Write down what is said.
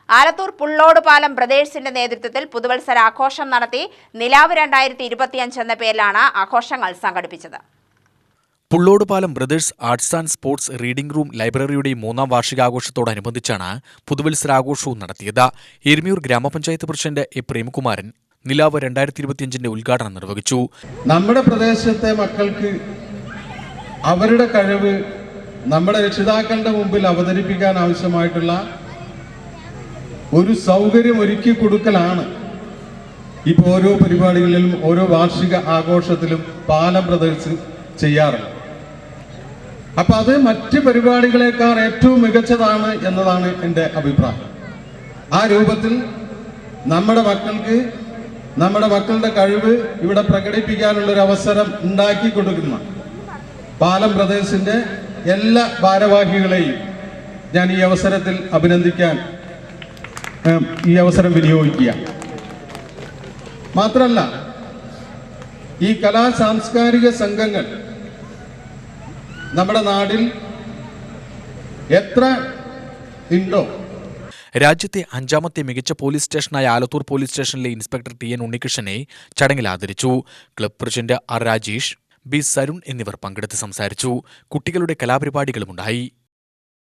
ആലത്തൂർ പുള്ളോട് പാലം ബ്രദേഴ്സിന്റെ നേതൃത്വത്തിൽ പുതുവത്സരാഘോഷം നടത്തി. നിലാവ് 2025 എന്ന പേരിലാണ് ആഘോഷങ്ങൾ സംഘടിപ്പിച്ചത്. പുള്ളോട് പാലം brothers arts and sports reading room ലൈബ്രറിയുടെ 3ാം വാർഷികാഘോഷത്തോടനുബന്ധിച്ചാണ് പുതുവത്സരാഘോഷവും നടത്തിയത്. എരുമിയൂർ ഗ്രാമപഞ്ചായത്ത് പ്രസിഡന്റ് എ പ്രേംകുമാരൻ നിലാവ് 2025 ഉദ്ഘാടനം നിർവഹിച്ചു. നമ്മുടെ പ്രദേശത്തെ മക്കൾക്ക് അവരുടെ കഴിവ് നമ്മുടെ രക്ഷിതാക്കളുടെ മുമ്പിൽ അവതരിപ്പിക്കാൻ ആവശ്യമായിട്ടുള്ള ഒരു സൗകര്യം ഒരുക്കി കൊടുക്കലാണ് ഇപ്പോൾ ഓരോ പരിപാടികളിലും ഓരോ വാർഷിക ആഘോഷത്തിലും പാലം ബ്രദേഴ്സ് ചെയ്യാറുള്ളത്. അപ്പൊ അത് മറ്റ് പരിപാടികളെക്കാൾ ഏറ്റവും മികച്ചതാണ് എന്നതാണ് എൻ്റെ അഭിപ്രായം. ആ രൂപത്തിൽ നമ്മുടെ മക്കൾക്ക് നമ്മുടെ മക്കളുടെ കഴിവ് ഇവിടെ പ്രകടിപ്പിക്കാനുള്ളൊരു അവസരം ഉണ്ടാക്കി കൊടുക്കുന്ന പാലം ബ്രദേഴ്സിന്റെ എല്ലാ ഭാരവാഹികളെയും ഞാൻ ഈ അവസരത്തിൽ അഭിനന്ദിക്കാൻ ഈ അവസരം വിനിയോഗിക്കുക. മാത്രമല്ല, ഈ കലാ സാംസ്കാരിക സംഘങ്ങൾ നമ്മുടെ നാട്ടിൽ എത്ര ഉണ്ടോ? രാജ്യത്തെ 5ാമത്തെ മികച്ച പോലീസ് സ്റ്റേഷനായ ആലത്തൂർ പോലീസ് സ്റ്റേഷനിലെ ഇൻസ്പെക്ടർ TN ഉണ്ണികൃഷ്ണനെ ചടങ്ങിൽ ആദരിച്ചു. Club president R Rajesh, B Sarun എന്നിവർ പങ്കെടുത്ത് സംസാരിച്ചു. കുട്ടികളുടെ കലാപരിപാടികളുമുണ്ടായി.